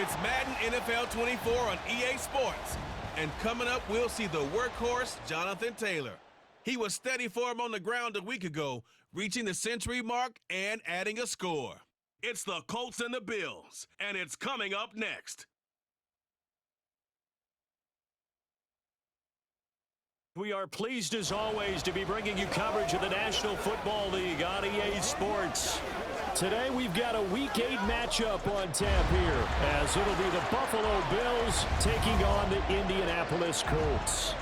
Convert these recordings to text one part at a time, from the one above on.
It's Madden NFL 24 on EA Sports. And coming up, we'll see the workhorse, Jonathan Taylor. He was steady for him on the ground a week ago, reaching the century mark and adding a score. It's the Colts and the Bills, and it's coming up next. We are pleased as always to be bringing you coverage of the National Football League on EA Sports. Today we've got a Week 8 matchup on tap here, as it'll be the Buffalo Bills taking on the Indianapolis Colts.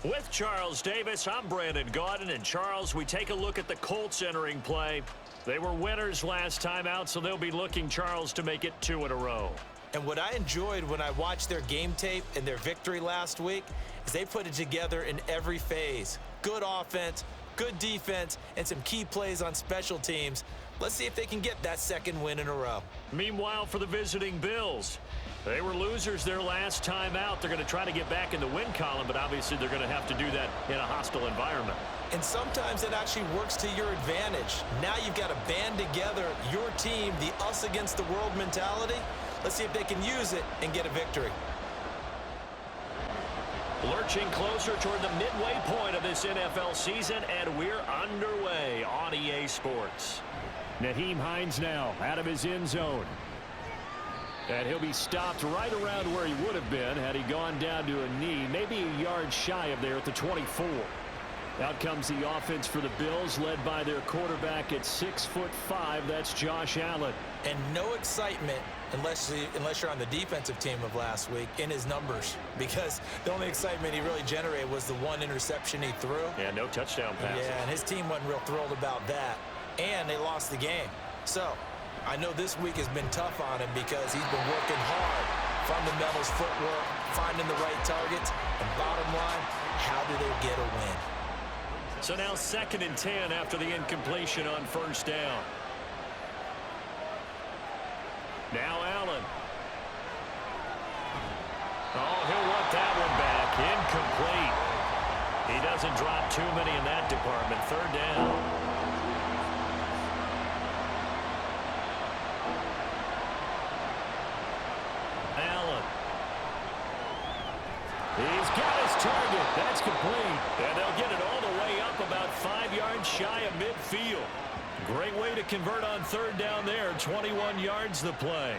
With Charles Davis, I'm Brandon Gaudin, and Charles, we take a look at the Colts entering play. They were winners last time out, so they'll be looking, Charles, to make it 2 in a row. And what I enjoyed when I watched their game tape and their victory last week is they put it together in every phase. Good offense, good defense, and some key plays on special teams. Let's see if they can get that second win in a row. Meanwhile, for the visiting Bills, they were losers their last time out. They're going to try to get back in the win column, but obviously they're going to have to do that in a hostile environment. And sometimes it actually works to your advantage. Now you've got to band together your team, the us against the world mentality. Let's see if they can use it and get a victory. Lurching closer toward the midway point of this NFL season, and we're underway on EA Sports. Nyheim Hines now out of his end zone. And he'll be stopped right around where he would have been had he gone down to a knee, maybe a yard shy of there at the 24. Out comes the offense for the Bills, led by their quarterback at 6'5". That's Josh Allen. And no excitement unless you're on the defensive team of last week in his numbers, because the only excitement he really generated was the one interception he threw. Yeah, no touchdown passes. Yeah, and his team wasn't real thrilled about that. And they lost the game. So I know this week has been tough on him because he's been working hard. Fundamentals, footwork, finding the right targets. And bottom line, how do they get a win? So now 2nd and 10 after the incompletion on first down. Now Allen. Oh, he'll want that one back. Incomplete. He doesn't drop too many in that department. 3rd down. Allen. He's got his target. That's complete. And they'll get it all the way up about 5 yards shy of midfield. Great way to convert on 3rd down there. 21 yards the play.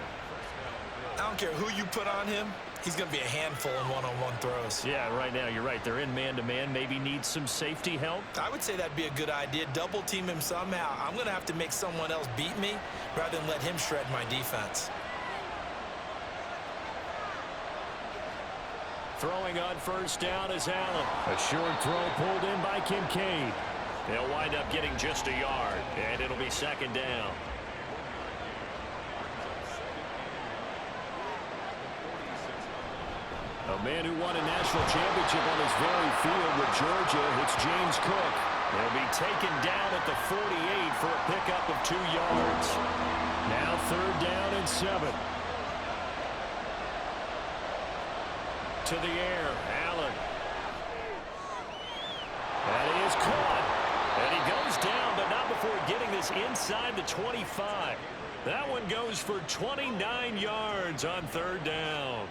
I don't care who you put on him. He's going to be a handful in one-on-one throws. Yeah, right now, you're right. They're in man-to-man. Maybe needs some safety help. I would say that'd be a good idea. Double team him somehow. I'm going to have to make someone else beat me rather than let him shred my defense. Throwing on first down is Allen. A short throw pulled in by Kincaid. They'll wind up getting just a yard, and it'll be 2nd down. A man who won a national championship on his very field with Georgia, it's James Cook. He'll be taken down at the 48 for a pickup of 2 yards. Now 3rd down and 7. To the air, Allen. That is caught. And he goes down, but not before getting this inside the 25. That one goes for 29 yards on 3rd down.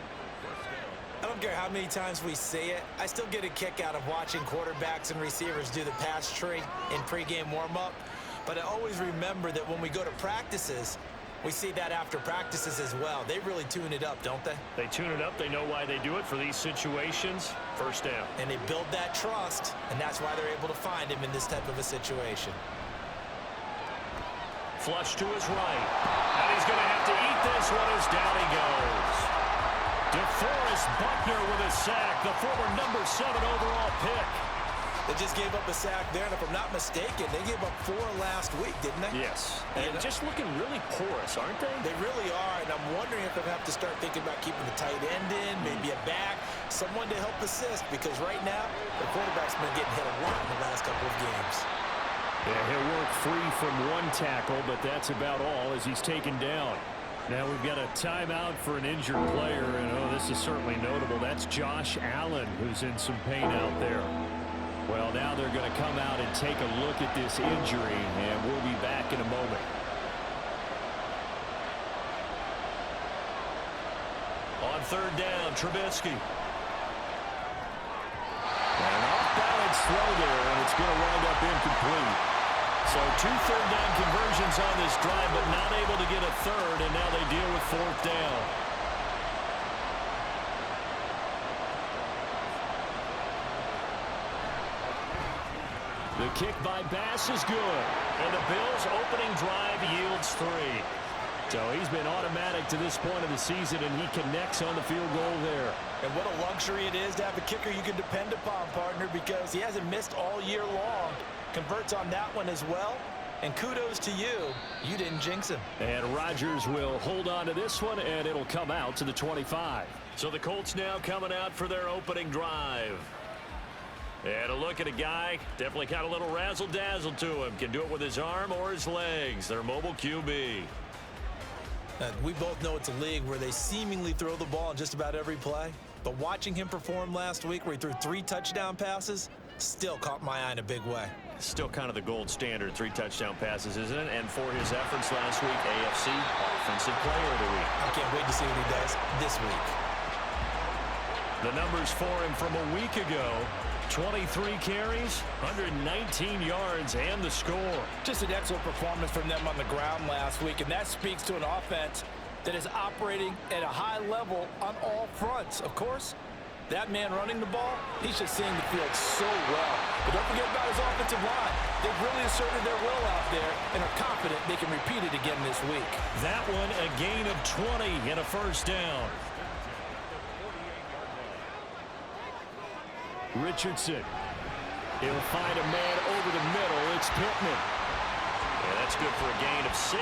I don't care how many times we say it. I still get a kick out of watching quarterbacks and receivers do the pass tree in pregame warm-up. But I always remember that when we go to practices, we see that after practices as well. They really tune it up, don't they? They tune it up. They know why they do it for these situations. First down. And they build that trust, and that's why they're able to find him in this type of a situation. Flush to his right. And he's going to have to eat this one as down he goes. DeForest Buckner with a sack, the former number 7 overall pick. They just gave up a sack there, and if I'm not mistaken, they gave up 4 last week, didn't they? Yes. And just looking really porous, aren't they? They really are, and I'm wondering if they have to start thinking about keeping the tight end in, maybe a back, someone to help assist, because right now, the quarterback's been getting hit a lot in the last couple of games. Yeah, he'll work free from 1 tackle, but that's about all as he's taken down. Now we've got a timeout for an injured player, and oh, this is certainly notable. That's Josh Allen, who's in some pain out there. Well, now they're going to come out and take a look at this injury, and we'll be back in a moment. On third down, Trubisky. And an off-balance throw there, and it's going to wind up incomplete. So 2 third-down conversions on this drive, but not able to get a third, and now they deal with fourth down. The kick by Bass is good, and the Bills' opening drive yields 3. So he's been automatic to this point of the season, and he connects on the field goal there. And what a luxury it is to have a kicker you can depend upon, partner, because he hasn't missed all year long. Converts on that one as well. And kudos to you. You didn't jinx him. And Rodgers will hold on to this one, and it'll come out to the 25. So the Colts now coming out for their opening drive. And a look at a guy, definitely got a little razzle-dazzle to him. Can do it with his arm or his legs. Their mobile QB. We both know it's a league where they seemingly throw the ball in just about every play. But watching him perform last week where he threw 3 touchdown passes still caught my eye in a big way. Still kind of the gold standard, 3 touchdown passes, isn't it? And for his efforts last week, AFC Offensive Player of the Week. I can't wait to see what he does this week. The numbers for him from a week ago. 23 carries, 119 yards, and the score. Just an excellent performance from them on the ground last week, and that speaks to an offense that is operating at a high level on all fronts. Of course, that man running the ball, he's just seeing the field so well. But don't forget about his offensive line. They've really asserted their will out there and are confident they can repeat it again this week. That one a gain of 20 and a first down. Richardson. He'll find a man over the middle. It's Pittman. And that's good for a gain of 6,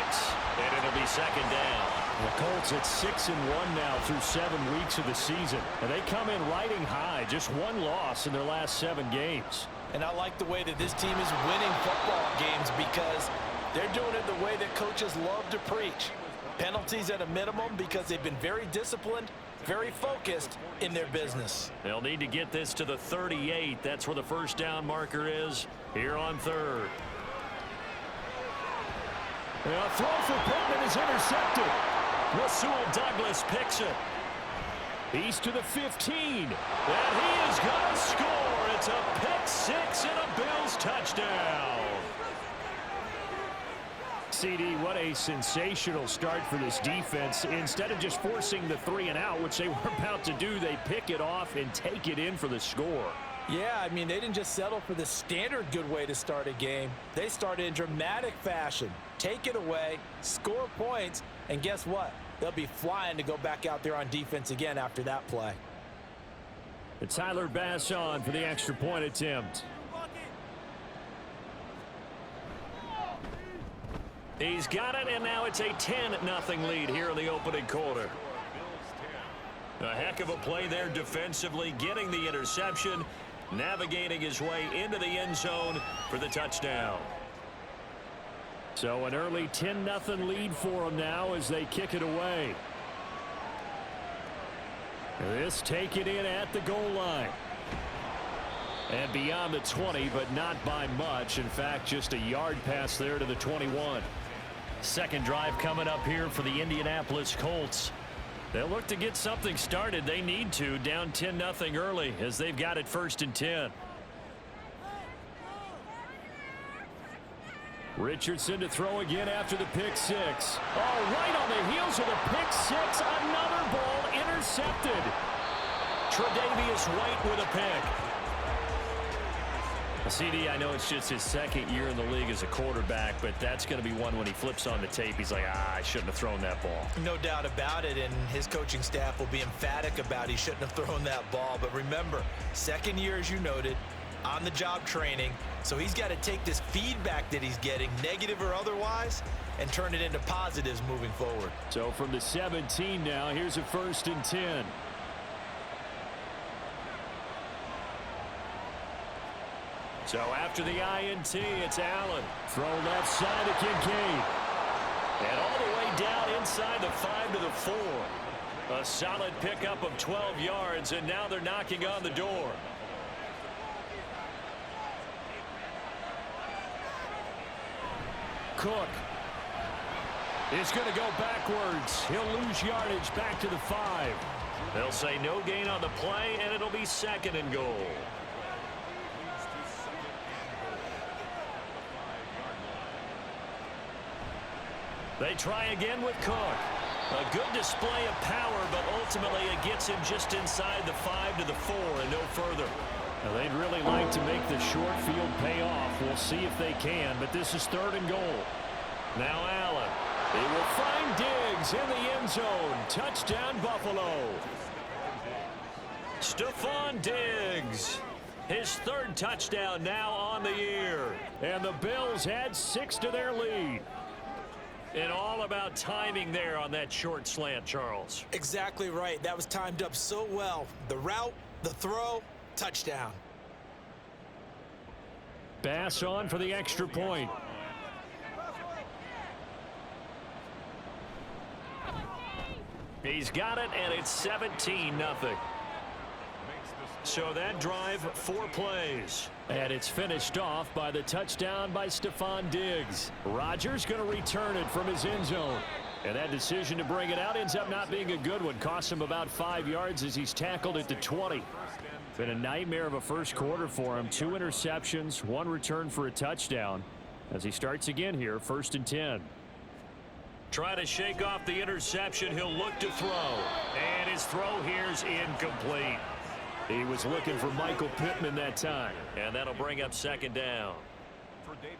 and it'll be second down. The Colts at 6-1 now through 7 weeks of the season. And they come in riding high. Just 1 loss in their last 7 games. And I like the way that this team is winning football games because they're doing it the way that coaches love to preach. Penalties at a minimum because they've been very disciplined, very focused in their business. They'll need to get this to the 38. That's where the first down marker is here on third. A throw for Pittman is intercepted. Rasul Douglas picks it. He's to the 15. And he is going to score. It's a pick 6 and a Bills touchdown. CD, what a sensational start for this defense. Instead of just forcing the 3 and out, which they were about to do, they pick it off and take it in for the score. Yeah, I mean, they didn't just settle for the standard good way to start a game. They started in dramatic fashion. Take it away, score points, and guess what? They'll be flying to go back out there on defense again after that play. It's Tyler Bass on for the extra point attempt. He's got it, and now it's a 10-0 lead here in the opening quarter. A heck of a play there defensively, getting the interception, navigating his way into the end zone for the touchdown. So an early 10-0 lead for them now as they kick it away. This taken in at the goal line. And beyond the 20, but not by much. In fact, just a yard pass there to the 21. Second drive coming up here for the Indianapolis Colts. They'll look to get something started. They need to, down 10-0 early as they've got it 1st and 10. Richardson to throw again after the pick 6. Oh, right on the heels of the pick 6. Another ball intercepted. Tre'Davious White with a pick. CD, I know it's just his 2nd year in the league as a quarterback, but that's going to be one when he flips on the tape. He's like, I shouldn't have thrown that ball. No doubt about it, and his coaching staff will be emphatic about he shouldn't have thrown that ball. But remember, 2nd year, as you noted, on-the-job training. So he's got to take this feedback that he's getting, negative or otherwise, and turn it into positives moving forward. So from the 17 now, here's a 1st and 10. So after the INT, it's Allen. Throw left side to Kincaid. And all the way down inside the 5 to the 4. A solid pickup of 12 yards, and now they're knocking on the door. Cook. It's going to go backwards. He'll lose yardage back to the 5. They'll say no gain on the play, and it'll be 2nd and goal. They try again with Cook. A good display of power, but ultimately it gets him just inside the 5 to the 4 and no further. Now, they'd really like to make the short field pay off. We'll see if they can, but this is 3rd and goal. Now Allen. He will find Diggs in the end zone. Touchdown, Buffalo. Stephon Diggs. His 3rd touchdown now on the year. And the Bills add 6 to their lead. And all about timing there on that short slant, Charles. Exactly right. That was timed up so well. The route, the throw, touchdown. Bass on for the extra point. He's got it, and it's 17-0. So that drive, 4 plays. And it's finished off by the touchdown by Stephon Diggs. Rodgers going to return it from his end zone. And that decision to bring it out ends up not being a good one. Cost him about 5 yards as he's tackled it to 20. Been a nightmare of a first quarter for him. 2 interceptions, 1 return for a touchdown. As he starts again here, 1st and 10. Try to shake off the interception. He'll look to throw. And his throw here's incomplete. He was looking for Michael Pittman that time. And that'll bring up 2nd down.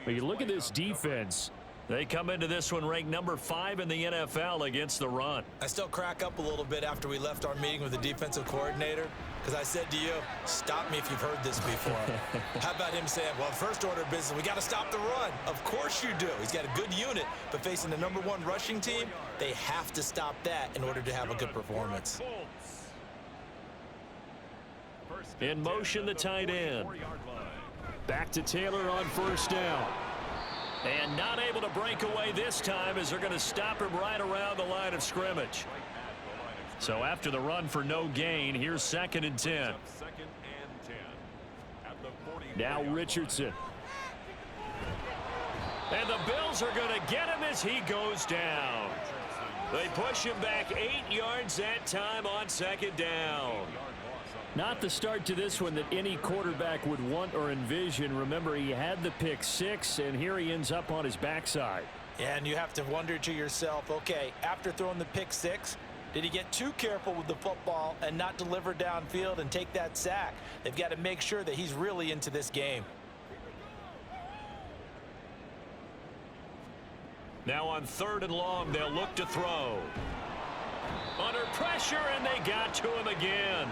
But you look at this defense. They come into this one ranked number 5 in the NFL against the run. I still crack up a little bit after we left our meeting with the defensive coordinator, because I said to you, stop me if you've heard this before. How about him saying, well, first order of business, we got to stop the run. Of course you do. He's got a good unit, but facing the number 1 rushing team, they have to stop that in order to have a good performance. In motion, the tight end. Back to Taylor on 1st down. And not able to break away this time as they're going to stop him right around the line of scrimmage. So after the run for no gain, here's 2nd and 10. Now Richardson. And the Bills are going to get him as he goes down. They push him back 8 yards that time on 2nd down. Not the start to this one that any quarterback would want or envision. Remember, he had the pick 6, and here he ends up on his backside. Yeah, and you have to wonder to yourself, okay, after throwing the pick 6, did he get too careful with the football and not deliver downfield and take that sack? They've got to make sure that he's really into this game. Now on 3rd and long, they'll look to throw. Under pressure, and they got to him again.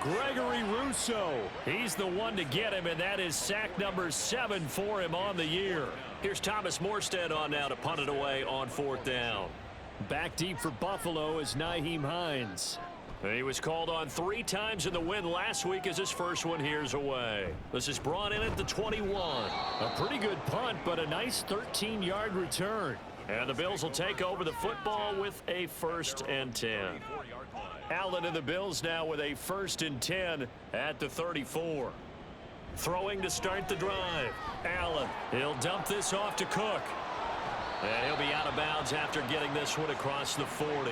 Gregory Rousseau. He's the one to get him, and that is sack number 7 for him on the year. Here's Thomas Morstead on now to punt it away on 4th down. Back deep for Buffalo is Nyheim Hines. He was called on 3 times in the win last week as his first one here's away. This is brought in at the 21. A pretty good punt, but a nice 13-yard return. And the Bills will take over the football with a 1st and 10. Allen and the Bills now with a 1st and 10 at the 34. Throwing to start the drive. Allen, he'll dump this off to Cook. And he'll be out of bounds after getting this one across the 40.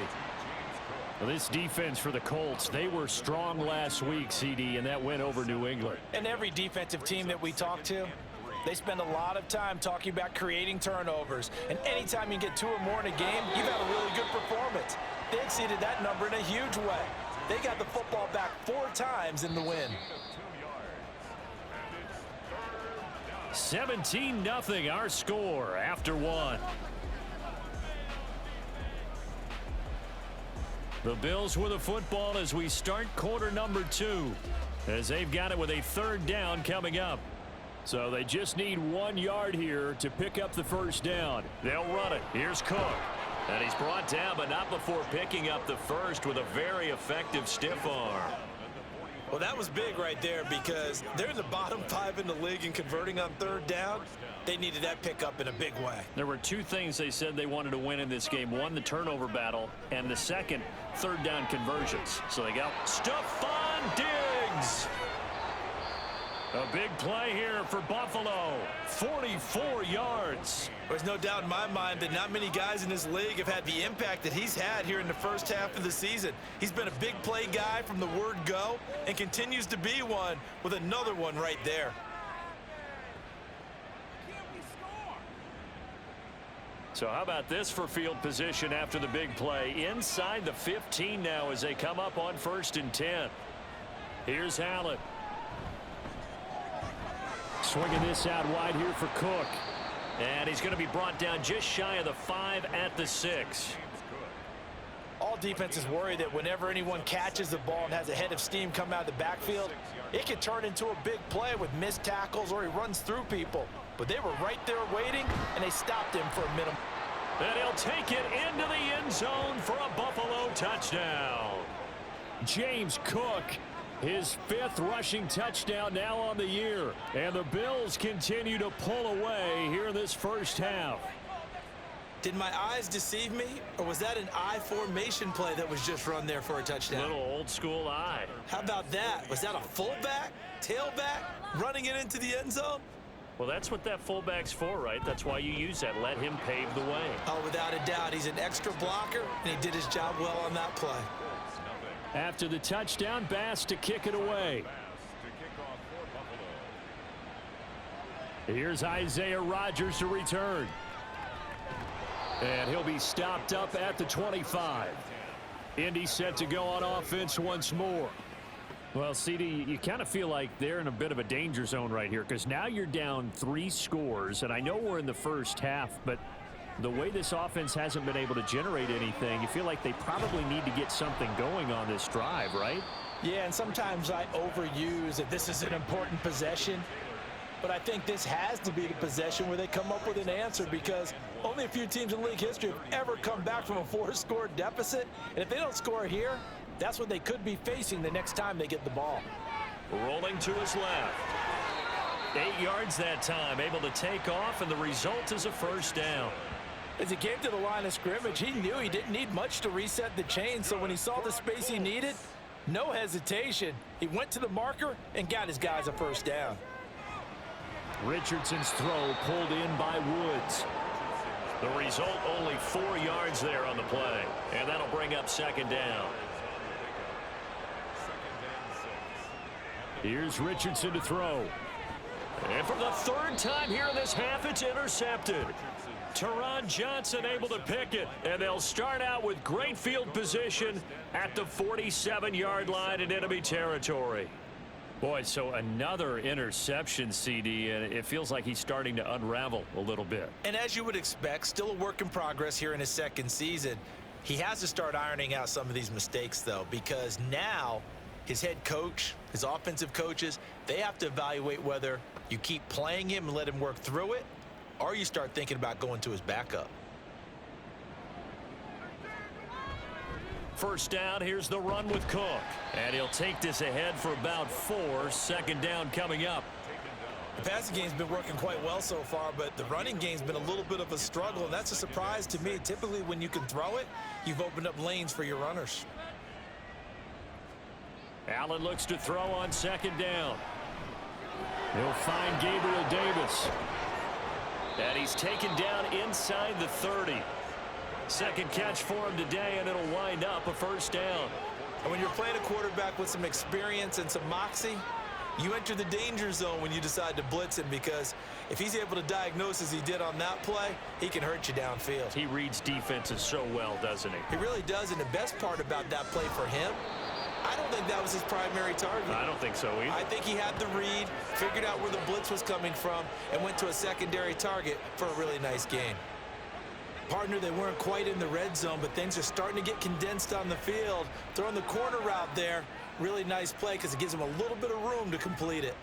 Well, this defense for the Colts, they were strong last week, CD, and that went over New England. And every defensive team that we talk to, they spend a lot of time talking about creating turnovers. And anytime you get 2 or more in a game, you've had a really good performance. They exceeded that number in a huge way. They got the football back 4 times in the win. 17-0 our score after 1. The Bills with the football as we start quarter number 2, as they've got it with a 3rd down coming up. So they just need 1 yard here to pick up the 1st down. They'll run it. Here's Cook. And he's brought down, but not before picking up the 1st with a very effective stiff arm. Well, that was big right there because they're in the bottom 5 in the league in converting on 3rd down. They needed that pickup in a big way. There were 2 things they said they wanted to win in this game. 1, the turnover battle, and the second, 3rd down conversions. So they got Stephon Diggs. A big play here for Buffalo. 44 yards. There's no doubt in my mind that not many guys in this league have had the impact that he's had here in the first half of the season. He's been a big play guy from the word go and continues to be one with another one right there. So how about this for field position after the big play? Inside the 15 now as they come up on 1st and 10. Here's Allen. Swinging this out wide here for Cook. And he's going to be brought down just shy of the 5 at the 6. All defenses worry that whenever anyone catches the ball and has a head of steam come out of the backfield, it can turn into a big play with missed tackles or he runs through people. But they were right there waiting, and they stopped him for a minute. And he'll take it into the end zone for a Buffalo touchdown. James Cook, his 5th rushing touchdown now on the year. And the Bills continue to pull away here in this first half. Did my eyes deceive me, or was that an I formation play that was just run there for a touchdown? Little old school eye. How about that? Was that a fullback, tailback, running it into the end zone? Well, that's what that fullback's for, right? That's why you use that. Let him pave the way. Oh, without a doubt. He's an extra blocker, and he did his job well on that play. After the touchdown, Bass to kick it away. Here's Isaiah Rodgers to return. And he'll be stopped up at the 25. Indy set to go on offense once more. Well, CD, you kind of feel like they're in a bit of a danger zone right here because now you're down 3 scores, and I know we're in the first half, but the way this offense hasn't been able to generate anything, you feel like they probably need to get something going on this drive, right? Yeah, and sometimes I overuse that this is an important possession, but I think this has to be the possession where they come up with an answer because only a few teams in league history have ever come back from a 4-score deficit, and if they don't score here, that's what they could be facing the next time they get the ball. Rolling to his left. 8 yards that time, able to take off, and the result is a first down. As he came to the line of scrimmage, he knew he didn't need much to reset the chain, so when he saw the space he needed, no hesitation. He went to the marker and got his guys a first down. Richardson's throw pulled in by Woods. The result, only 4 yards there on the play, and that'll bring up 2nd down. Here's Richardson to throw. And for the 3rd time here in this half, it's intercepted. Teron Johnson able to pick it, and they'll start out with great field position at the 47-yard line in enemy territory. Boy, so another interception, CD, and it feels like he's starting to unravel a little bit. And as you would expect, still a work in progress here in his 2nd season. He has to start ironing out some of these mistakes, though, because now his head coach, his offensive coaches, they have to evaluate whether you keep playing him and let him work through it, or you start thinking about going to his backup. First down, here's the run with Cook. And he'll take this ahead for about 4. 2nd down coming up. The passing game's been working quite well so far, but the running game's been a little bit of a struggle, and that's a surprise to me. Typically, when you can throw it, you've opened up lanes for your runners. Allen looks to throw on 2nd down. He'll find Gabriel Davis. And he's taken down inside the 30. 2nd catch for him today, and it'll wind up a first down. And when you're playing a quarterback with some experience and some moxie, you enter the danger zone when you decide to blitz him, because if he's able to diagnose as he did on that play, he can hurt you downfield. He reads defenses so well, doesn't he? He really does, and the best part about that play for him, I don't think that was his primary target. I don't think so either. I think he had the read, figured out where the blitz was coming from, and went to a secondary target for a really nice gain. Partner, they weren't quite in the red zone, but things are starting to get condensed on the field. Throwing the corner route there, really nice play because it gives him a little bit of room to complete it.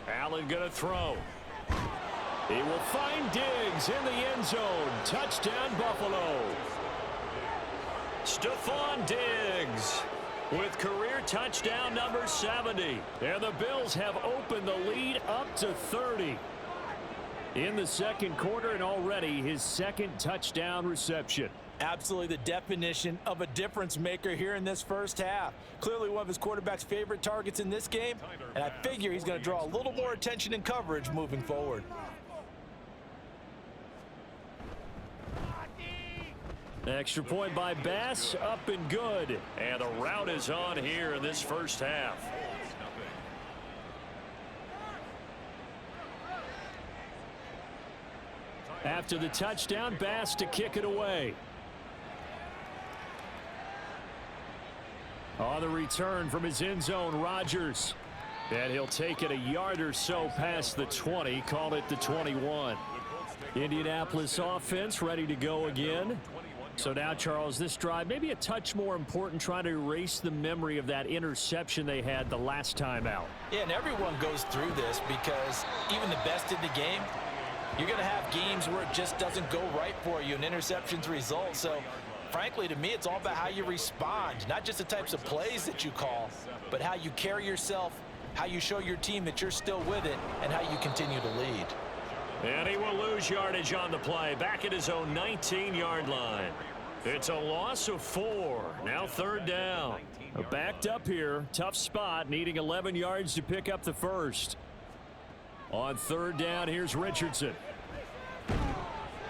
Allen gonna throw. He will find Diggs in the end zone. Touchdown, Buffalo. Stephon Diggs with career touchdown number 70. And the Bills have opened the lead up to 30. in the second quarter, and already his second touchdown reception. Absolutely the definition of a difference maker here in this first half. Clearly one of his quarterback's favorite targets in this game, and I figure he's going to draw a little more attention and coverage moving forward. Extra point by Bass, up and good. And the route is on here in this first half. After the touchdown, Bass to kick it away. On the return from his end zone, Rodgers. And he'll take it a yard or so past the 20, call it the 21. Indianapolis offense ready to go again. So now, Charles, this drive maybe a touch more important, trying to erase the memory of that interception they had the last time out. Yeah, and everyone goes through this because even the best in the game, you're going to have games where it just doesn't go right for you and interceptions result. So, frankly, to me, it's all about how you respond, not just the types of plays that you call, but how you carry yourself, how you show your team that you're still with it, and how you continue to lead. And he will lose yardage on the play, back at his own 19-yard line. It's a loss of 4. Now third down. Backed up here, tough spot, needing 11 yards to pick up the first. On third down, here's Richardson.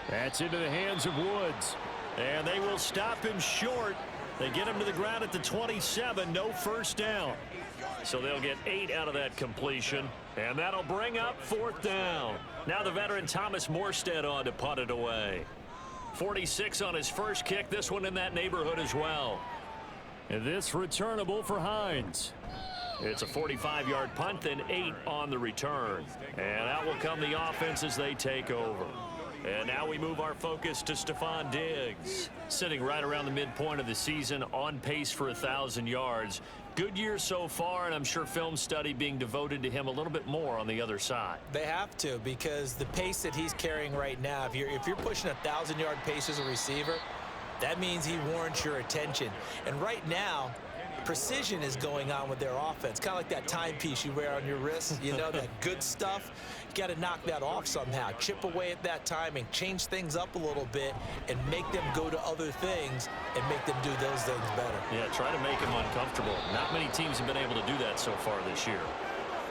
That's into the hands of Woods. And they will stop him short. They get him to the ground at the 27, no first down. So they'll get 8 out of that completion, and that'll bring up fourth down. Now the veteran Thomas Morstead on to punt it away. 46 on his first kick, this one in that neighborhood as well. And this returnable for Hines. It's a 45-yard punt, then 8 on the return. And out will come the offense as they take over. And now we move our focus to Stephon Diggs, sitting right around the midpoint of the season, on pace for 1,000 yards. Good year so far, and I'm sure film study being devoted to him a little bit more on the other side. They have to, because the pace that he's carrying right now, if you're pushing 1,000-yard pace as a receiver, that means he warrants your attention. And right now, precision is going on with their offense, kind of like that timepiece you wear on your wrist, you know, that good stuff. You got to knock that off somehow, chip away at that timing, change things up a little bit, and make them go to other things and make them do those things better. Yeah, try to make him uncomfortable. Not many teams have been able to do that so far this year.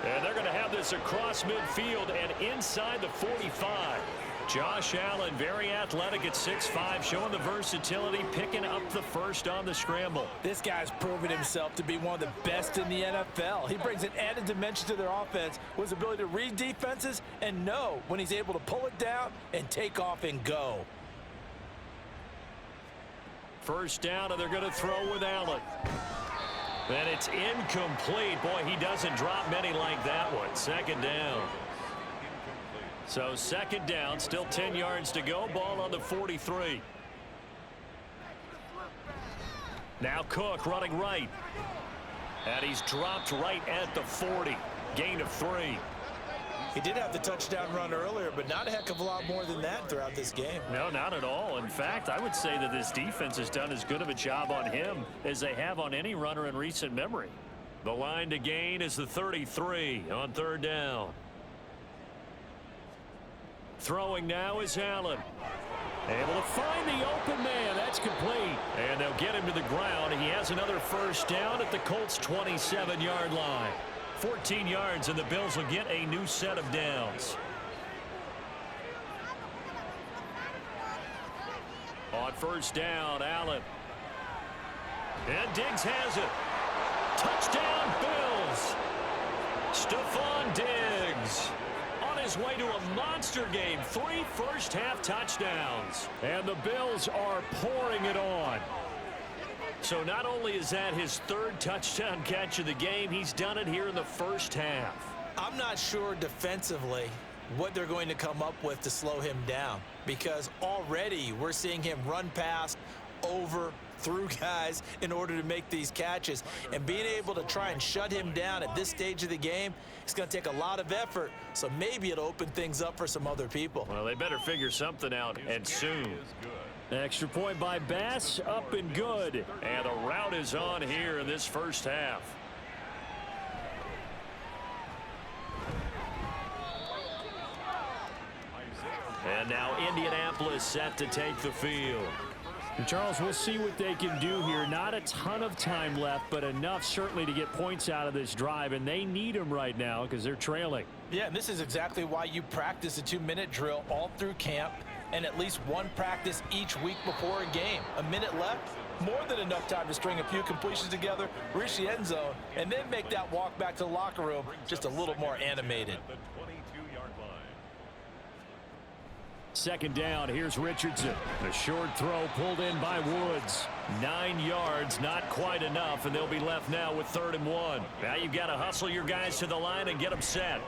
And they're going to have this across midfield and inside the 45. Josh Allen, very athletic at 6'5", showing the versatility, picking up the first on the scramble. This guy's proven himself to be one of the best in the NFL. He brings an added dimension to their offense with his ability to read defenses and know when he's able to pull it down and take off and go. First down, and they're going to throw with Allen. And it's incomplete. Boy, he doesn't drop many like that one. Second down. So second down, still 10 yards to go. Ball on the 43. Now Cook running right. And he's dropped right at the 40. Gain of 3. He did have the touchdown run earlier, but not a heck of a lot more than that throughout this game. No, not at all. In fact, I would say that this defense has done as good of a job on him as they have on any runner in recent memory. The line to gain is the 33 on third down. Throwing now is Allen. Able to find the open man. That's complete. And they'll get him to the ground. He has another first down at the Colts' 27-yard line. 14 yards, and the Bills will get a new set of downs. On first down, Allen. And Diggs has it. Touchdown, Bills. Stephon Diggs. On his way to a monster game. 3 first-half touchdowns. And the Bills are pouring it on. So not only is that his 3rd touchdown catch of the game, he's done it here in the first half. I'm not sure defensively what they're going to come up with to slow him down, because already we're seeing him run past, over, through guys in order to make these catches. And being able to try and shut him down at this stage of the game, it's going to take a lot of effort. So maybe it'll open things up for some other people. Well, they better figure something out, and soon. Extra point by Bass, up and good. And the route is on here in this first half. And now Indianapolis set to take the field. And Charles, we'll see what they can do here. Not a ton of time left, but enough certainly to get points out of this drive, and they need them right now because they're trailing. Yeah, and this is exactly why you practice a 2-minute drill all through camp and at least one practice each week before a game. A minute left, more than enough time to string a few completions together, reach the end zone, and then make that walk back to the locker room just a little more animated. Second down, here's Richardson. The short throw pulled in by Woods. 9 yards, not quite enough, and they'll be left now with 3rd and 1. Now you've got to hustle your guys to the line and get them set.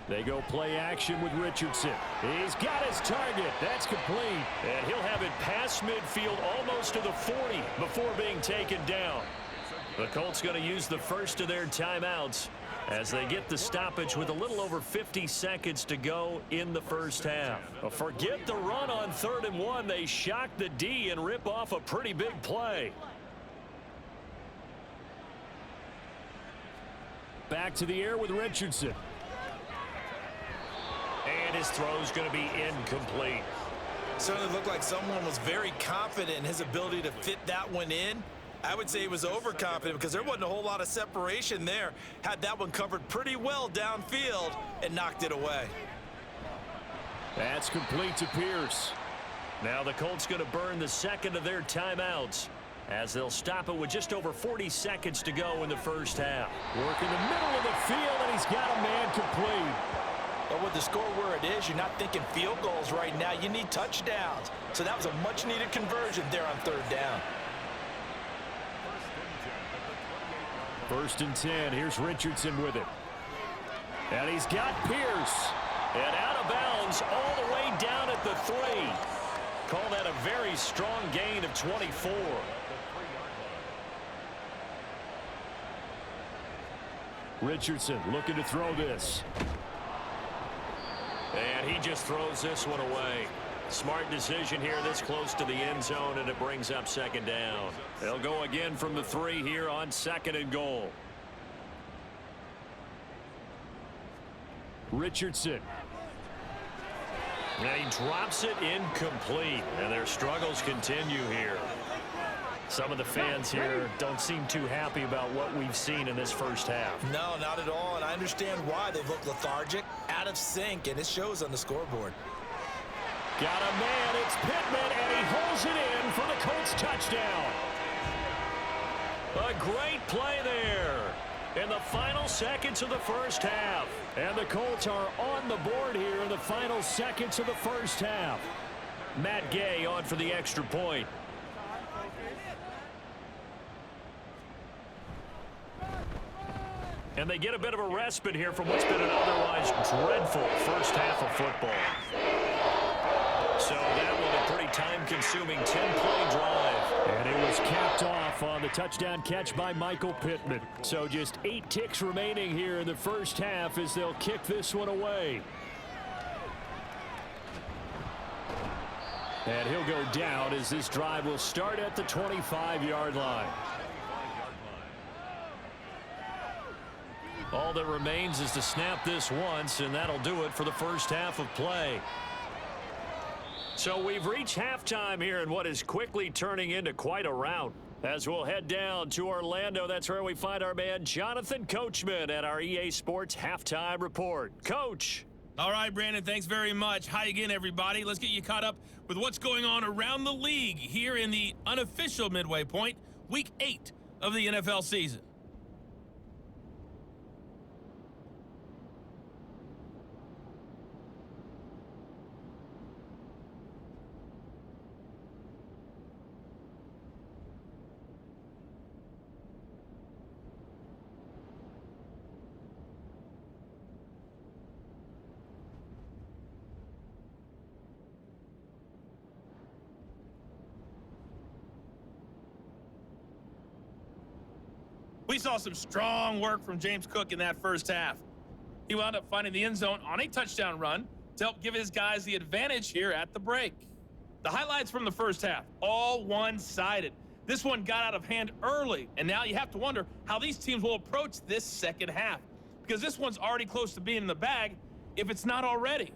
They go play action with Richardson. He's got his target. That's complete. And he'll have it past midfield almost to the 40 before being taken down. The Colts going to use the first of their timeouts as they get the stoppage with a little over 50 seconds to go in the first half. Forget the run on 3rd and 1. They shock the D and rip off a pretty big play. Back to the air with Richardson. And his throw's going to be incomplete. Certainly looked like someone was very confident in his ability to fit that one in. I would say he was overconfident because there wasn't a whole lot of separation there. Had that one covered pretty well downfield and knocked it away. That's complete to Pierce. Now the Colts going to burn the second of their timeouts as they'll stop it with just over 40 seconds to go in the first half. Work in the middle of the field, and he's got a man complete. But with the score where it is, you're not thinking field goals right now. You need touchdowns. So that was a much-needed conversion there on 3rd down. 1st and 10. Here's Richardson with it. And he's got Pierce. And out of bounds all the way down at the 3. Call that a very strong gain of 24. Richardson looking to throw this. And he just throws this one away. Smart decision here this close to the end zone, and it brings up 2nd down. They'll go again from the 3 here on 2nd and goal. Richardson. And he drops it incomplete, and their struggles continue here. Some of the fans here don't seem too happy about what we've seen in this first half. No, not at all, and I understand why. They've looked lethargic, out of sync, and it shows on the scoreboard. Got a man, it's Pittman, and he holds it in for the Colts touchdown. A great play there in the final seconds of the first half. And the Colts are on the board here in the final seconds of the first half. Matt Gay on for the extra point. And they get a bit of a respite here from what's been an otherwise dreadful first half of football. So that was a pretty time-consuming 10-play drive. And it was capped off on the touchdown catch by Michael Pittman. So just 8 ticks remaining here in the first half as they'll kick this one away. And he'll go down as this drive will start at the 25-yard line. All that remains is to snap this once, and that'll do it for the first half of play. So we've reached halftime here in what is quickly turning into quite a rout. As we'll head down to Orlando, that's where we find our man Jonathan Coachman at our EA Sports Halftime Report. Coach. All right, Brandon, thanks very much. Hi again, everybody. Let's get you caught up with what's going on around the league here in the unofficial midway point, Week 8 of the NFL season. We saw some strong work from James Cook in that first half. He wound up finding the end zone on a touchdown run to help give his guys the advantage here at the break. The highlights from the first half, all one-sided. This one got out of hand early, and now you have to wonder how these teams will approach this second half, because this one's already close to being in the bag if it's not already.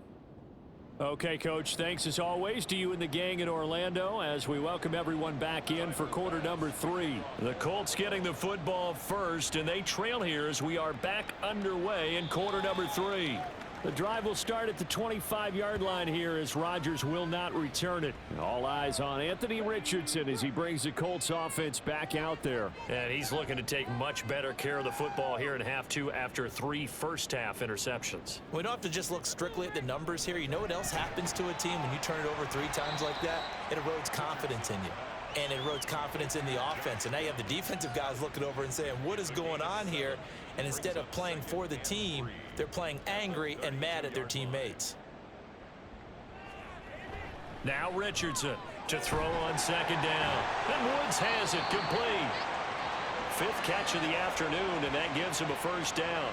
Okay, Coach, thanks as always to you and the gang in Orlando as we welcome everyone back in for quarter number 3. The Colts getting the football first, and they trail here as we are back underway in quarter number 3. The drive will start at the 25-yard line here as Rodgers will not return it. All eyes on Anthony Richardson as he brings the Colts offense back out there. And he's looking to take much better care of the football here in half 2 after 3 first-half interceptions. We don't have to just look strictly at the numbers here. You know what else happens to a team when you turn it over 3 times like that? It erodes confidence in you. And it erodes confidence in the offense. And now you have the defensive guys looking over and saying, what is going on here? And instead of playing for the team, they're playing angry and mad at their teammates. Now Richardson to throw on second down. And Woods has it complete. 5th catch of the afternoon, and that gives him a first down.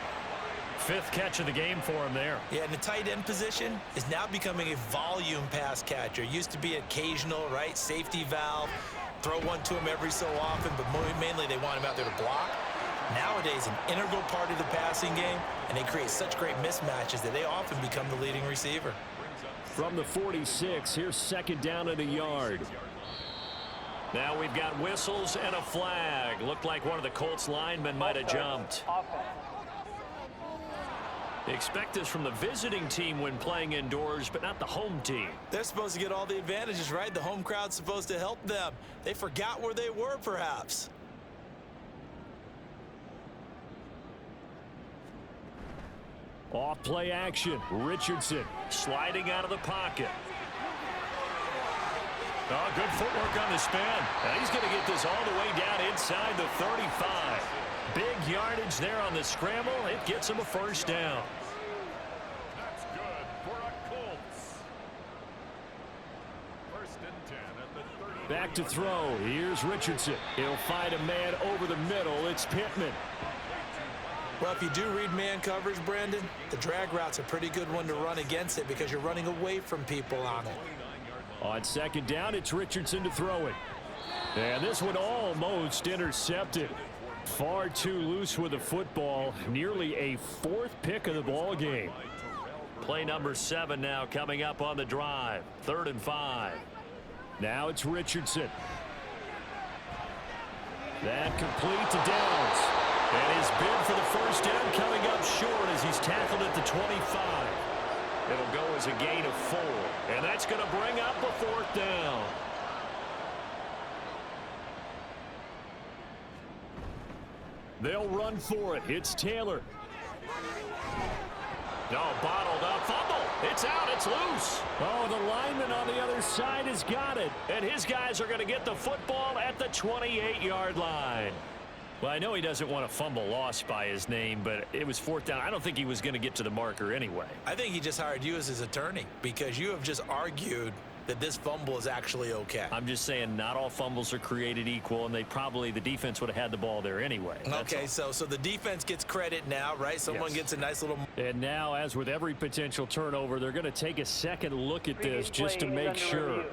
5th catch of the game for him there. Yeah, and the tight end position is now becoming a volume pass catcher. It used to be occasional, right? Safety valve. Throw one to him every so often, but mainly they want him out there to block. Nowadays, an integral part of the passing game, and they create such great mismatches that they often become the leading receiver. From the 46, here's second down and a yard. Now we've got whistles and a flag. Looked like one of the Colts linemen might have jumped. Expect this from the visiting team when playing indoors, but not the home team. They're supposed to get all the advantages, right? The home crowd's supposed to help them. They forgot where they were, perhaps. Off play action. Richardson sliding out of the pocket. Oh, good footwork on the spin. And he's going to get this all the way down inside the 35. Big yardage there on the scramble. It gets him a first down. That's good for a Colts. 1st and 10 at the 30. back to throw. Here's Richardson. He'll find a man over the middle. It's Pittman. Well, if you do read man coverage, Brandon, the drag route's a pretty good one to run against it because you're running away from people on it. On second down, it's Richardson to throw it. And this one almost intercepted. Far too loose with the football. Nearly a 4th pick of the ball game. Play number 7 now coming up on the drive. 3rd and 5. Now it's Richardson. That complete to Downs. And his bid for the first down coming up short as he's tackled at the 25. It'll go as a gain of 4. And that's going to bring up a 4th down. They'll run for it. It's Taylor. No, bottled up. Fumble. It's out. It's loose. Oh, the lineman on the other side has got it. And his guys are going to get the football at the 28-yard line. Well, I know he doesn't want a fumble lost by his name, but it was 4th down. I don't think he was going to get to the marker anyway. I think he just hired you as his attorney because you have just argued that this fumble is actually okay. I'm just saying not all fumbles are created equal, and the defense would have had the ball there anyway. Okay, so the defense gets credit now, right? Someone gets a nice little... And now, as with every potential turnover, they're going to take a second look at this just to make sure.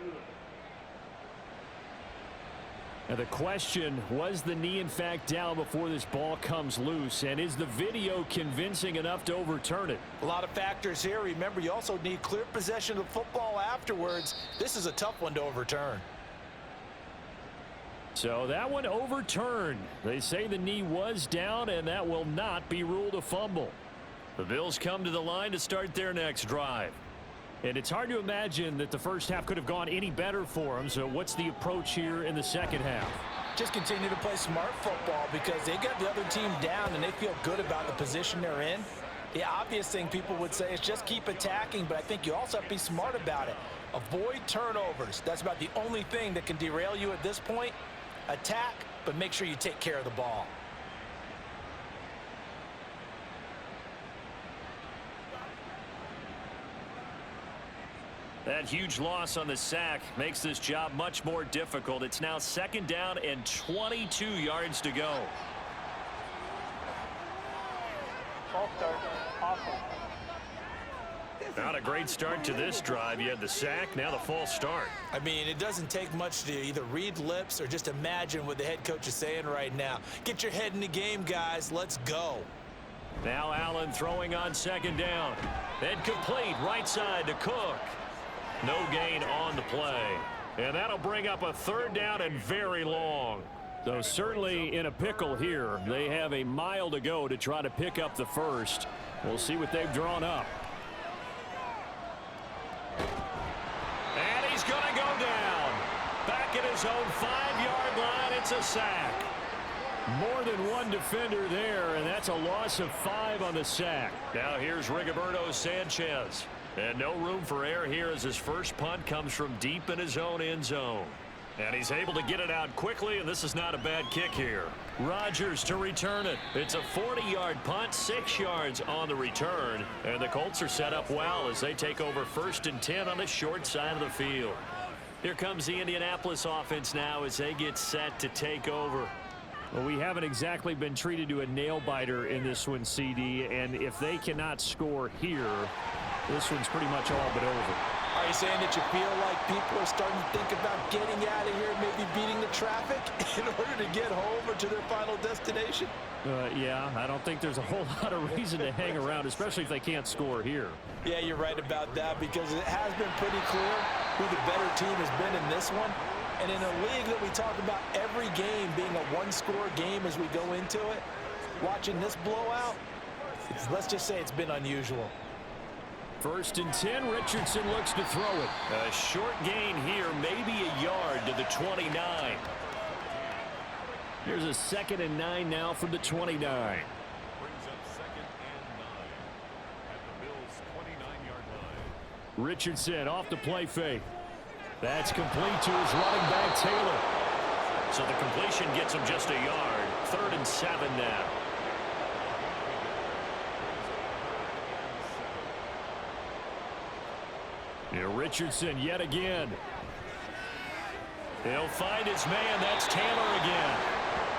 Now the question, was the knee in fact down before this ball comes loose? And is the video convincing enough to overturn it? A lot of factors here. Remember, you also need clear possession of the football afterwards. This is a tough one to overturn. So that one overturned. They say the knee was down, and that will not be ruled a fumble. The Bills come to the line to start their next drive. And it's hard to imagine that the first half could have gone any better for them. So what's the approach here in the second half? Just continue to play smart football because they got the other team down and they feel good about the position they're in. The obvious thing people would say is just keep attacking, but I think you also have to be smart about it. Avoid turnovers. That's about the only thing that can derail you at this point. Attack, but make sure you take care of the ball. That huge loss on the sack makes this job much more difficult. It's now 2nd down and 22 yards to go. False start. Awesome. Not a great start to this drive. You had the sack, now the false start. I mean, it doesn't take much to either read lips or just imagine what the head coach is saying right now. Get your head in the game, guys. Let's go. Now Allen throwing on 2nd down. Then complete right side to Cook. No gain on the play. And that'll bring up a 3rd down and very long. So certainly in a pickle here. They have a mile to go to try to pick up the first. We'll see what they've drawn up. And he's going to go down. Back at his own 5-yard line, it's a sack. More than one defender there, and that's a loss of 5 on the sack. Now here's Rigoberto Sanchez. And no room for error here as his first punt comes from deep in his own end zone. And he's able to get it out quickly, and this is not a bad kick here. Rodgers to return it. It's a 40-yard punt, 6 yards on the return. And the Colts are set up well as they take over 1st and 10 on the short side of the field. Here comes the Indianapolis offense now as they get set to take over. Well, we haven't exactly been treated to a nail-biter in this one, CD, and if they cannot score here, this one's pretty much all but over. Are you saying that you feel like people are starting to think about getting out of here, maybe beating the traffic in order to get home or to their final destination? Yeah, I don't think there's a whole lot of reason to hang around, especially if they can't score here. Yeah, you're right about that because it has been pretty clear who the better team has been in this one. And in a league that we talk about every game being a one-score game as we go into it, watching this blowout, let's just say it's been unusual. 1st and 10, Richardson looks to throw it. A short gain here, maybe a yard to the 29. Here's a 2nd and 9 now from the 29. Brings up 2nd and 9 at the Bills' 29-yard line. Richardson off the play fake. That's complete to his running back, Taylor. So the completion gets him just a yard. 3rd and 7 now. Richardson yet again. He'll find his man. That's Taylor again.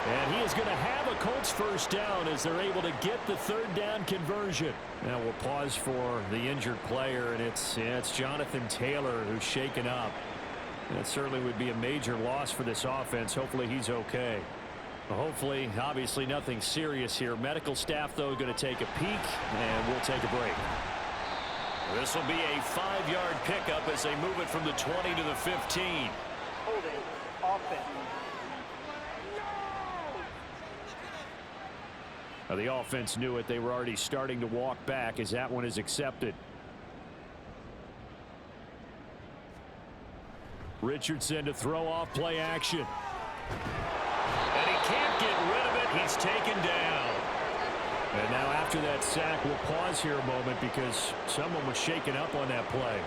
And he is going to have a Colts 1st down as they're able to get the 3rd down conversion. Now we'll pause for the injured player, and it's Jonathan Taylor who's shaken up. That certainly would be a major loss for this offense. Hopefully he's okay. Hopefully, obviously nothing serious here. Medical staff, though, going to take a peek, and we'll take a break. This will be a 5-yard pickup as they move it from the 20 to the 15. Holding. Offense. Now, the offense knew it. They were already starting to walk back as that one is accepted. Richardson to throw off play action. And he can't get rid of it. He's taken down. And now after that sack, we'll pause here a moment because someone was shaken up on that play.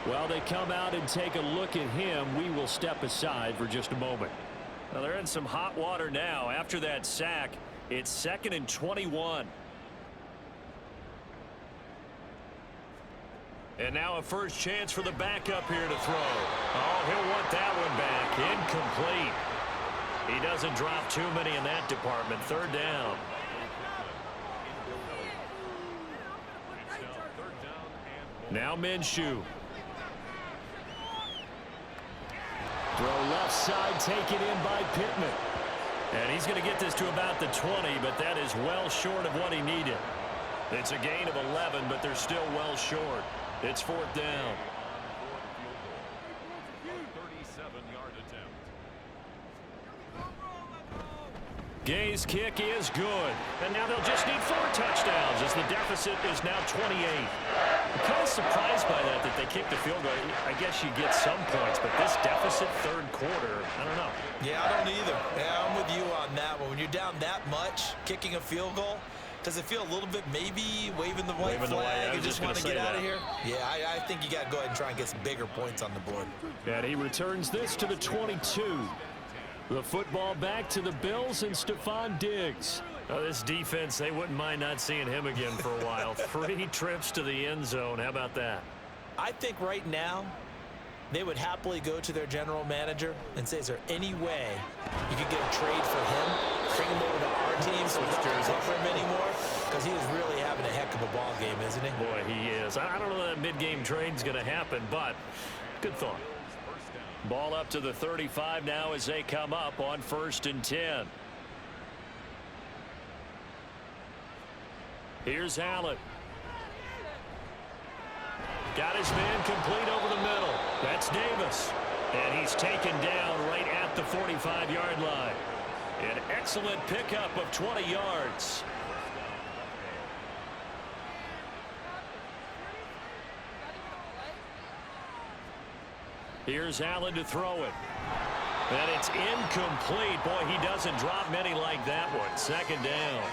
While they come out and take a look at him, we will step aside for just a moment. Well, they're in some hot water now. After that sack, it's 2nd and 21. And now a first chance for the backup here to throw. Oh, he'll want that one back. Incomplete. He doesn't drop too many in that department. 3rd down. Now Minshew. Throw left side taken in by Pittman. And he's going to get this to about the 20, but that is well short of what he needed. It's a gain of 11, but they're still well short. It's 4th down. 37-yard attempt. Gay's kick is good. And now they'll just need 4 touchdowns as the deficit is now 28. I'm kind of surprised by that they kicked the field goal. I guess you get some points, but this deficit 3rd quarter, I don't know. Yeah, I don't either. Yeah, I'm with you on that one. When you're down that much, kicking a field goal, does it feel a little bit maybe waving the white flag and just want to get out of here? Yeah, I think you got to go ahead and try and get some bigger points on the board. And he returns this to the 22. The football back to the Bills and Stephon Diggs. Oh, this defense, they wouldn't mind not seeing him again for a while. 3 trips to the end zone. How about that? I think right now they would happily go to their general manager and say, is there any way you could get a trade for him, bring him over to our team so we don't have to cover him anymore? Because he is really having a heck of a ball game, isn't he? Boy, he is. I don't know that mid-game trade's going to happen, but good thought. Ball up to the 35 now as they come up on 1st and 10. Here's Allen. Got his man complete over the middle. That's Davis. And he's taken down right at the 45-yard line. An excellent pickup of 20 yards. Here's Allen to throw it. And it's incomplete. Boy, he doesn't drop many like that one. Second down.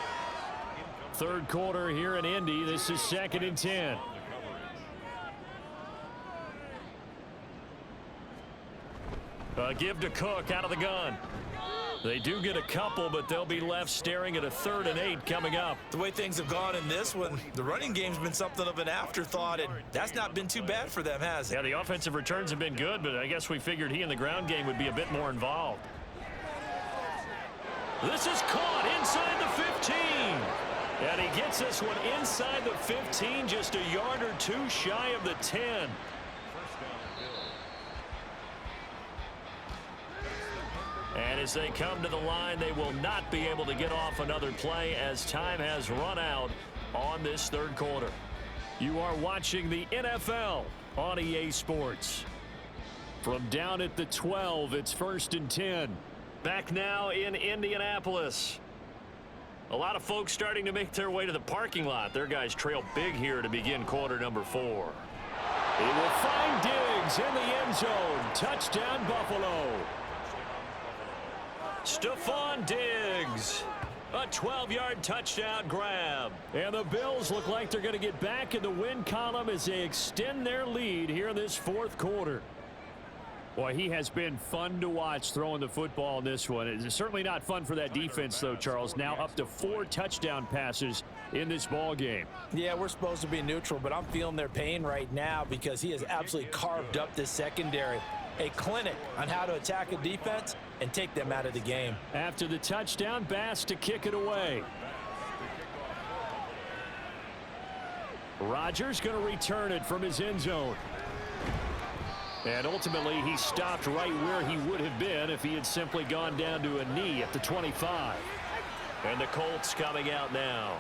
Third quarter here in Indy. This is 2nd and 10. Give to Cook out of the gun. They do get a couple, but they'll be left staring at a 3rd and 8 coming up. The way things have gone in this one, the running game's been something of an afterthought, and that's not been too bad for them, has it? Yeah, the offensive returns have been good, but I guess we figured he in the ground game would be a bit more involved. This is caught inside the 15. And he gets this one inside the 15, just a yard or two shy of the 10. And as they come to the line, they will not be able to get off another play as time has run out on this third quarter. You are watching the NFL on EA Sports. From down at the 12, it's 1st and 10. Back now in Indianapolis. A lot of folks starting to make their way to the parking lot. Their guys trail big here to begin quarter number 4. He will find Diggs in the end zone. Touchdown, Buffalo. Stephon Diggs. A 12-yard touchdown grab. And the Bills look like they're going to get back in the win column as they extend their lead here in this 4th quarter. Boy, he has been fun to watch throwing the football in this one. It's certainly not fun for that defense, though, Charles. Now up to 4 touchdown passes in this ball game. Yeah, we're supposed to be neutral, but I'm feeling their pain right now because he has absolutely carved up this secondary. A clinic on how to attack a defense and take them out of the game. After the touchdown, Bass to kick it away. Rodgers going to return it from his end zone. And ultimately, he stopped right where he would have been if he had simply gone down to a knee at the 25. And the Colts coming out now.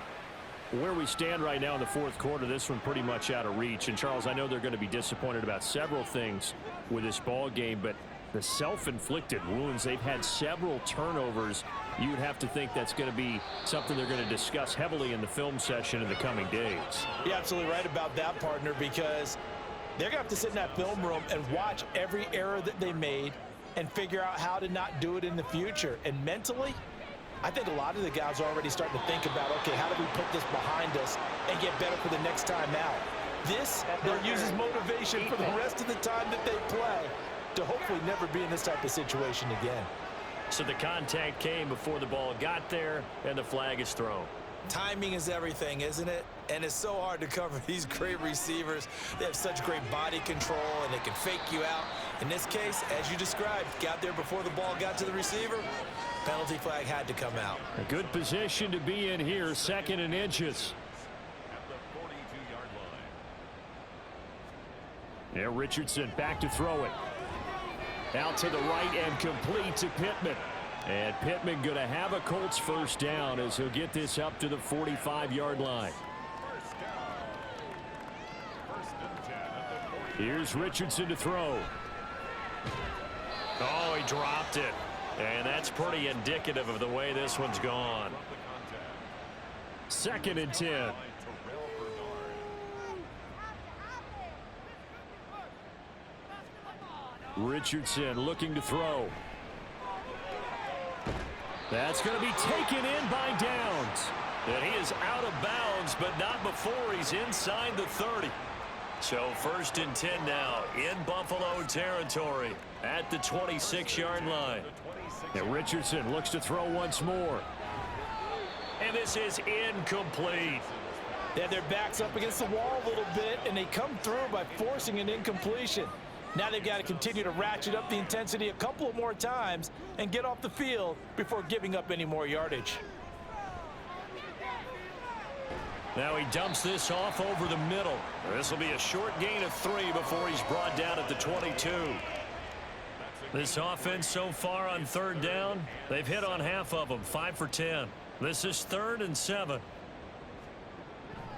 Where we stand right now in the 4th quarter, this one pretty much out of reach. And, Charles, I know they're going to be disappointed about several things with this ball game, but the self-inflicted wounds, they've had several turnovers. You would have to think that's going to be something they're going to discuss heavily in the film session in the coming days. You're absolutely right about that, partner, because they're going to have to sit in that film room and watch every error that they made and figure out how to not do it in the future. And mentally, I think a lot of the guys are already starting to think about, okay, how do we put this behind us and get better for the next time out? This, they'll use as motivation for the rest of the time that they play to hopefully never be in this type of situation again. So the contact came before the ball got there, and the flag is thrown. Timing is everything, isn't it? And it's so hard to cover these great receivers. They have such great body control, and they can fake you out. In this case, as you described, got there before the ball got to the receiver. Penalty flag had to come out. A good position to be in here, 2nd and inches. At the 42-yard line. Yeah, Richardson back to throw it. Out to the right and complete to Pittman. And Pittman going to have a Colts first down as he'll get this up to the 45-yard line. Here's Richardson to throw. Oh, he dropped it. And that's pretty indicative of the way this one's gone. 2nd and 10. Richardson looking to throw. That's going to be taken in by Downs. And he is out of bounds, but not before he's inside the 30. So 1st and 10 now in Buffalo territory at the 26-yard line. And Richardson looks to throw once more. And this is incomplete. They have their backs up against the wall a little bit, and they come through by forcing an incompletion. Now they've got to continue to ratchet up the intensity a couple of more times and get off the field before giving up any more yardage. Now he dumps this off over the middle. This will be a short gain of 3 before he's brought down at the 22. This offense so far on 3rd down, they've hit on half of them, 5 for 10. This is 3rd and 7.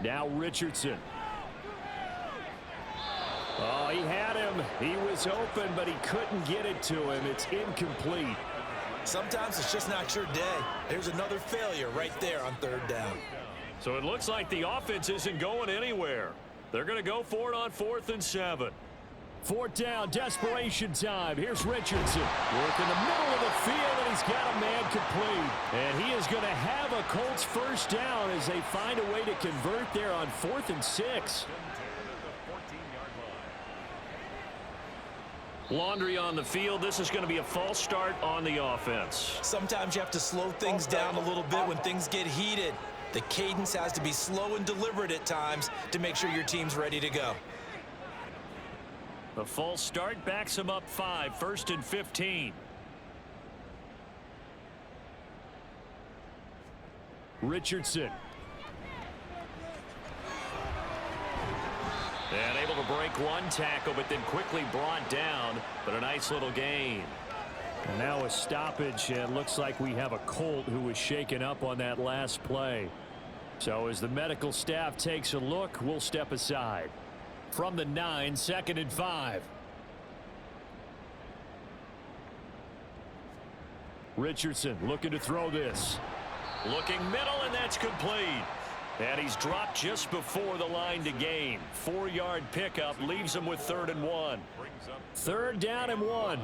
Now Richardson. Oh, he had him. He was open, but he couldn't get it to him. It's incomplete. Sometimes it's just not your day. There's another failure right there on third down. So it looks like the offense isn't going anywhere. They're going to go for it on 4th and 7. 4th down, desperation time. Here's Richardson. Work in the middle of the field, and he's got a man complete. And he is going to have a Colts first down as they find a way to convert there on 4th and 6. Laundry on the field. This is going to be a false start on the offense. Sometimes you have to slow things down a little bit when things get heated. The cadence has to be slow and deliberate at times to make sure your team's ready to go. The false start backs him up 5, 1st and 15. Richardson. And able to break one tackle, but then quickly brought down. But a nice little gain. And now a stoppage, and looks like we have a Colt who was shaken up on that last play. So as the medical staff takes a look, we'll step aside. From the 9, 2nd and 5. Richardson looking to throw this. Looking middle, and that's complete. And he's dropped just before the line to gain. 4-yard pickup leaves him with 3rd and 1. 3rd down and 1.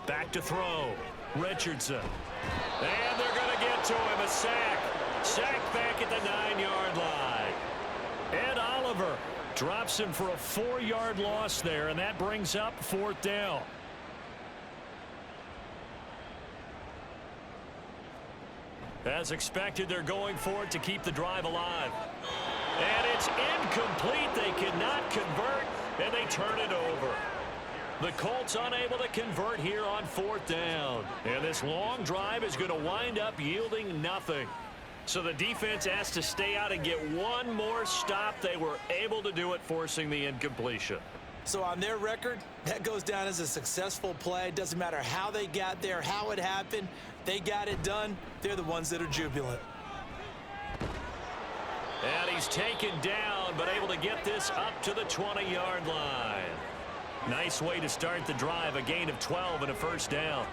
Back to throw. Richardson. And they're going to get to him. A sack. Sack back at the 9-yard line. Ed Oliver drops him for a 4-yard loss there, and that brings up 4th down. As expected, they're going for it to keep the drive alive. And it's incomplete. They cannot convert, and they turn it over. The Colts unable to convert here on 4th down. And this long drive is going to wind up yielding nothing. So the defense has to stay out and get one more stop. They were able to do it, forcing the incompletion. So on their record, that goes down as a successful play. Doesn't matter how they got there, how it happened. They got it done. They're the ones that are jubilant. And he's taken down, but able to get this up to the 20-yard line. Nice way to start the drive. A gain of 12 and a first down.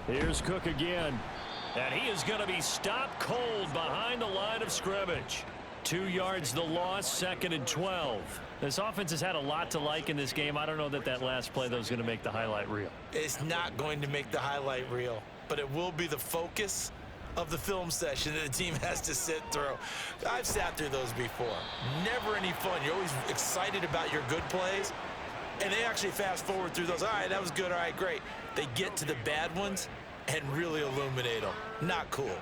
Here's Cook again. And he is going to be stopped cold behind the line of scrimmage. 2 yards the loss, 2nd and 12. This offense has had a lot to like in this game. I don't know that last play, though, is going to make the highlight reel. It's not going to make the highlight reel, but it will be the focus of the film session that the team has to sit through. I've sat through those before. Never any fun. You're always excited about your good plays, and they actually fast forward through those. All right, that was good. All right, great. They get to the bad ones and really illuminate them. Not cool.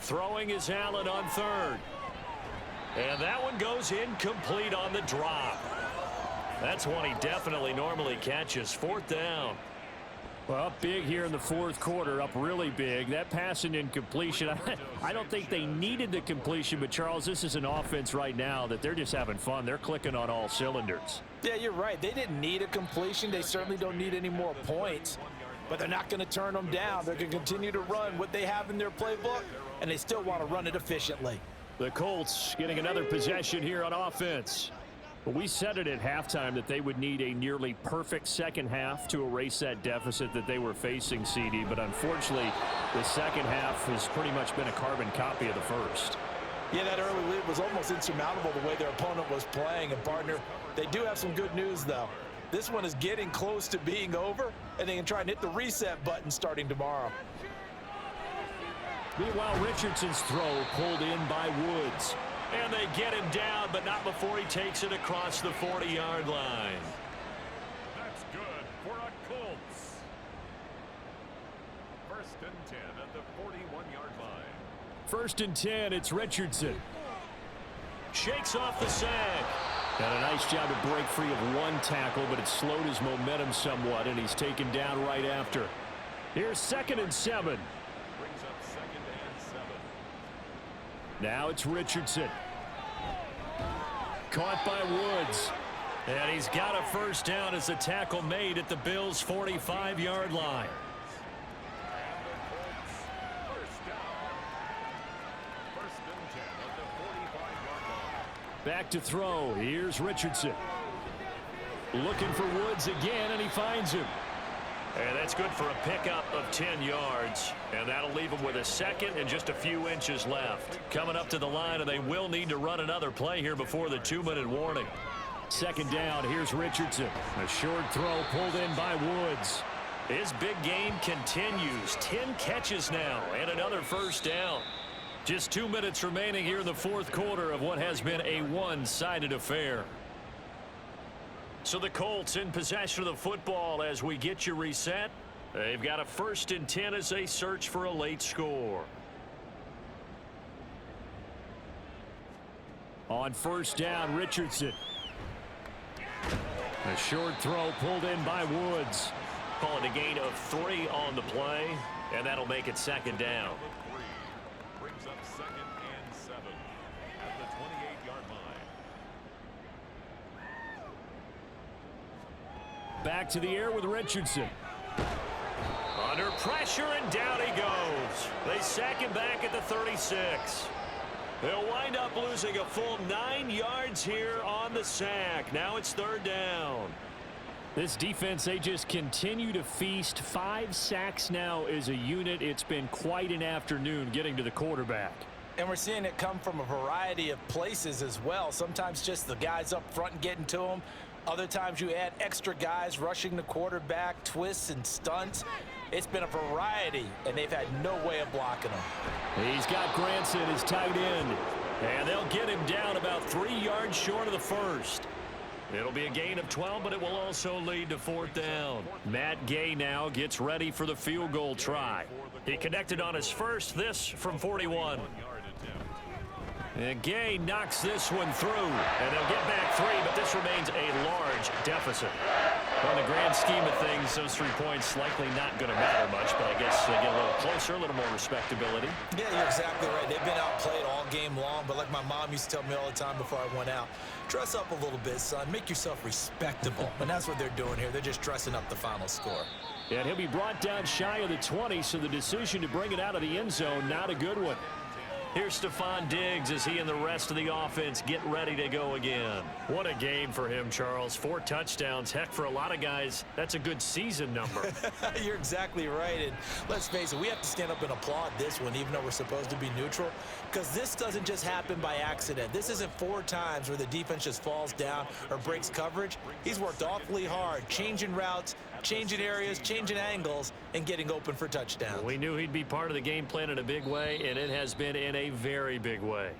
Throwing is Allen on 3rd. And that one goes incomplete on the drop. That's one he definitely normally catches. 4th down. Well, up big here in the 4th quarter, up really big. That pass and incompletion, I don't think they needed the completion, but Charles, this is an offense right now that they're just having fun. They're clicking on all cylinders. Yeah, you're right. They didn't need a completion. They certainly don't need any more points, but they're not going to turn them down. They're going to continue to run what they have in their playbook, and they still want to run it efficiently. The Colts getting another possession here on offense. But we said it at halftime that they would need a nearly perfect second half to erase that deficit that they were facing, CD. But unfortunately, the second half has pretty much been a carbon copy of the first. Yeah, that early lead was almost insurmountable the way their opponent was playing. And, partner, they do have some good news, though. This one is getting close to being over, and they can try and hit the reset button starting tomorrow. Meanwhile, Richardson's throw pulled in by Woods. And they get him down, but not before he takes it across the 40-yard line. That's good for a Colts. 1st and 10 at the 41-yard line. 1st and 10, it's Richardson. Shakes off the sack. And a nice job to break free of one tackle, but it slowed his momentum somewhat, and he's taken down right after. Here's 2nd and 7. Brings up 2nd and 7. Now it's Richardson. Caught by Woods. And he's got a first down as a tackle made at the Bills' 45-yard line. at the 45-yard line. Back to throw. Here's Richardson. Looking for Woods again, and he finds him. And that's good for a pickup of 10 yards. And that'll leave them with a second and just a few inches left. Coming up to the line, and they will need to run another play here before the 2-minute warning. Second down, here's Richardson. A short throw pulled in by Woods. His big game continues. 10 catches now and another first down. Just 2 minutes remaining here in the fourth quarter of what has been a one-sided affair. So the Colts in possession of the football as we get you reset. They've got a 1st and 10 as they search for a late score. On first down, Richardson. A short throw pulled in by Woods. Calling a gain of 3 on the play, and that'll make it second down. Brings up 2nd and 7 at the 28-yard line. Back to the air with Richardson. Under pressure, and down he goes. They sack him back at the 36. They'll wind up losing a full 9 yards here on the sack. Now it's 3rd down. This defense, they just continue to feast. 5 sacks now as a unit. It's been quite an afternoon getting to the quarterback. And we're seeing it come from a variety of places as well. Sometimes just the guys up front and getting to them. Other times you add extra guys rushing the quarterback, twists and stunts. It's been a variety, and they've had no way of blocking them. He's got Granson, his tight end. And they'll get him down about 3 yards short of the first. It'll be a gain of 12, but it will also lead to 4th down. Matt Gay now gets ready for the field goal try. He connected on his first, this from 41. And Gay knocks this one through, and they'll get back 3, but this remains a large deficit. On the grand scheme of things, those 3 points likely not going to matter much, but I guess they get a little closer, a little more respectability. Yeah, you're exactly right. They've been outplayed all game long, but like my mom used to tell me all the time before I went out, dress up a little bit, son. Make yourself respectable. And that's what they're doing here. They're just dressing up the final score. And he'll be brought down shy of the 20, so the decision to bring it out of the end zone, not a good one. Here's Stephon Diggs as he and the rest of the offense get ready to go again. What a game for him, Charles. 4 touchdowns. Heck, for a lot of guys, that's a good season number. You're exactly right. And let's face it, we have to stand up and applaud this one, even though we're supposed to be neutral, because this doesn't just happen by accident. This isn't 4 times where the defense just falls down or breaks coverage. He's worked awfully hard, changing routes, changing areas, changing angles, and getting open for touchdowns. We knew he'd be part of the game plan in a big way, and it has been in a very big way.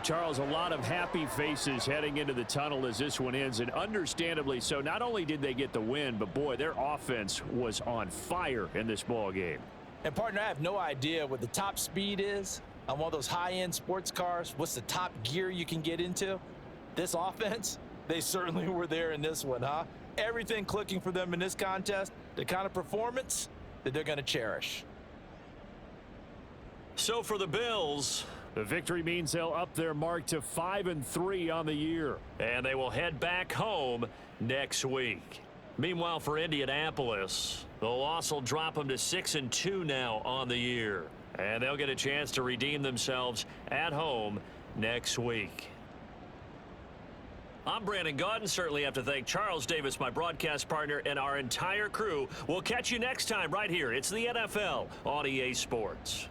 Charles, a lot of happy faces heading into the tunnel as this one ends, and understandably so. Not only did they get the win, but boy, their offense was on fire in this ball game. And partner, I have no idea what the top speed is on one of those high-end sports cars. What's the top gear you can get into? This offense, they certainly were there in this one, huh? Everything clicking for them in this contest, the kind of performance that they're going to cherish. So for the Bills, the victory means they'll up their mark to 5-3 on the year. And they will head back home next week. Meanwhile, for Indianapolis, the loss will drop them to 6-2 now on the year. And they'll get a chance to redeem themselves at home next week. I'm Brandon Gaudin. Certainly have to thank Charles Davis, my broadcast partner, and our entire crew. We'll catch you next time right here. It's the NFL on EA Sports.